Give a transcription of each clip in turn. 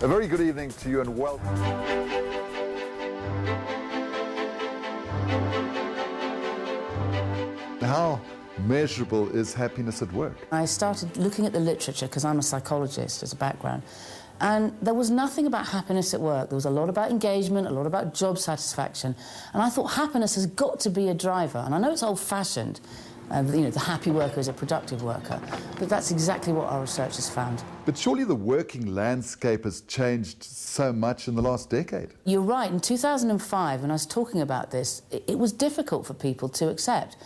A very good evening to you and welcome. How measurable is happiness at work? I started looking at the literature because I'm a psychologist as a background, and there was nothing about happiness at work. There was a lot about engagement, a lot about job satisfaction, and I thought happiness has got to be a driver. And I know it's old-fashioned, the happy worker is a productive worker, but that's exactly what our research has found. But surely the working landscape has changed so much in the last decade. You're right. In 2005, when I was talking about this, it was difficult for people to accept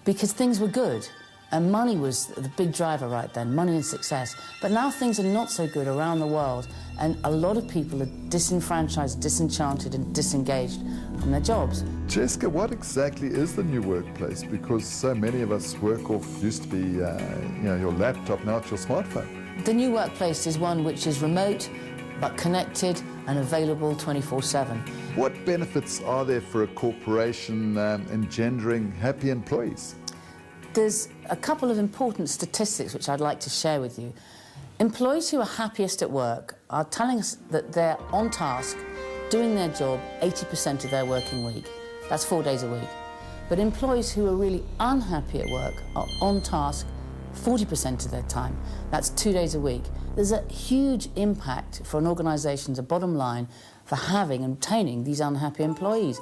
because things were good. And money was the big driver right then, money and success. But now things are not so good around the world, and a lot of people are disenfranchised, disenchanted and disengaged from their jobs. Jessica, what exactly is the new workplace? Because so many of us work off, used to be your laptop, now it's your smartphone. The new workplace is one which is remote, but connected and available 24/7. What benefits are there for a corporation engendering happy employees? There's a couple of important statistics which I'd like to share with you. Employees who are happiest at work are telling us that they're on task, doing their job 80% of their working week. That's 4 days a week. But employees who are really unhappy at work are on task 40% of their time. That's 2 days a week. There's a huge impact for an organisation's bottom line for having and obtaining these unhappy employees.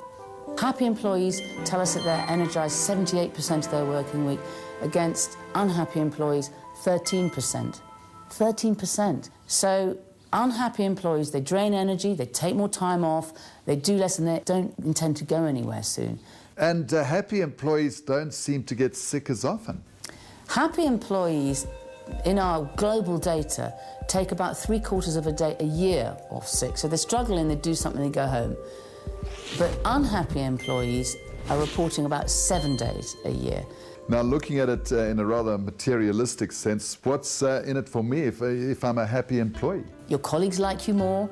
Happy employees tell us that they're energised 78% of their working week against unhappy employees 13%. 13%. So unhappy employees, they drain energy, they take more time off, they do less and they don't intend to go anywhere soon. And happy employees don't seem to get sick as often. Happy employees in our global data take about 3/4 of a day a year off sick. So they're struggling, they do something, they go home. But unhappy employees are reporting about 7 days a year. Now, looking at it in a rather materialistic sense, what's in it for me if I'm a happy employee? Your colleagues like you more,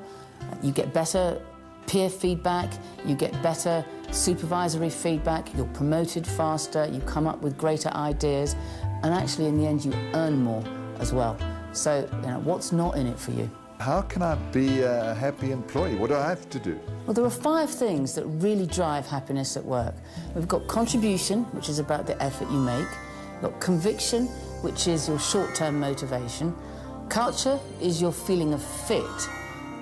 you get better peer feedback, you get better supervisory feedback, you're promoted faster, you come up with greater ideas, and actually in the end you earn more as well. So, what's not in it for you? How can I be a happy employee? What do I have to do? Well, there are 5 things that really drive happiness at work. We've got contribution, which is about the effort you make. We've got conviction, which is your short-term motivation. Culture is your feeling of fit.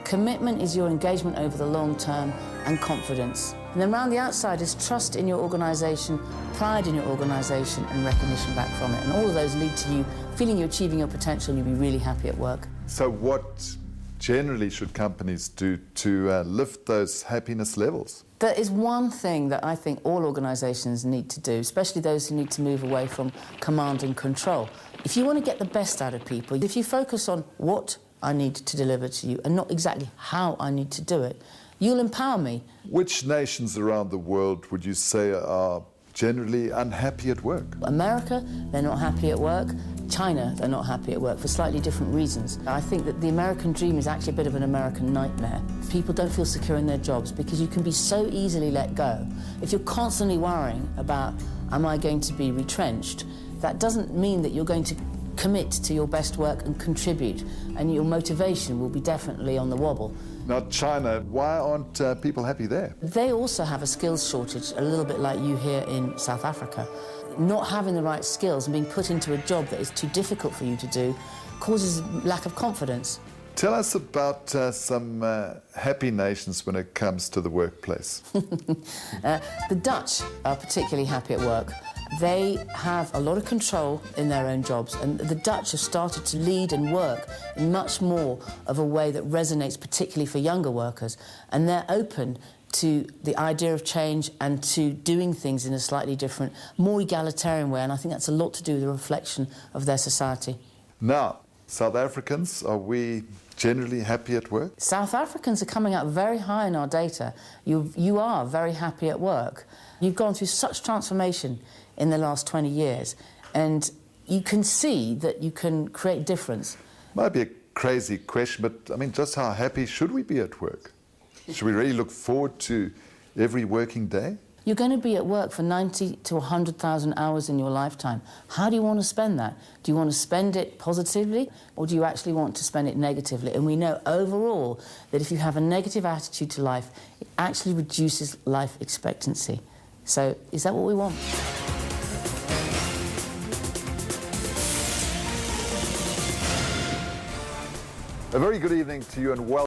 Commitment is your engagement over the long term, and confidence. And then around the outside is trust in your organisation, pride in your organisation, and recognition back from it. And all of those lead to you feeling you're achieving your potential and you'll be really happy at work. So what generally should companies do to lift those happiness levels? There is one thing that I think all organisations need to do, especially those who need to move away from command and control. If you want to get the best out of people, if you focus on what I need to deliver to you and not exactly how I need to do it, you'll empower me. Which nations around the world would you say are generally unhappy at work? America, they're not happy at work. China, they're not happy at work for slightly different reasons. I think that the American dream is actually a bit of an American nightmare. People don't feel secure in their jobs because you can be so easily let go. If you're constantly worrying about, am I going to be retrenched, that doesn't mean that you're going to commit to your best work and contribute, and your motivation will be definitely on the wobble. Now, China, why aren't people happy there? They also have a skills shortage, a little bit like you here in South Africa. Not having the right skills and being put into a job that is too difficult for you to do causes lack of confidence. Tell us about some happy nations when it comes to the workplace. The Dutch are particularly happy at work. They have a lot of control in their own jobs, and the Dutch have started to lead and work in much more of a way that resonates particularly for younger workers, and they're open to the idea of change and to doing things in a slightly different, more egalitarian way, and I think that's a lot to do with the reflection of their society. Now, South Africans, are we generally happy at work? South Africans are coming up very high in our data. You are very happy at work. You've gone through such transformation in the last 20 years, and you can see that you can create difference. Might be a crazy question, but I mean, just how happy should we be at work? Should we really look forward to every working day? You're going to be at work for 90 to 100,000 hours in your lifetime. How do you want to spend that? Do you want to spend it positively, or do you actually want to spend it negatively? And we know overall that if you have a negative attitude to life, it actually reduces life expectancy. So is that what we want? A very good evening to you and welcome.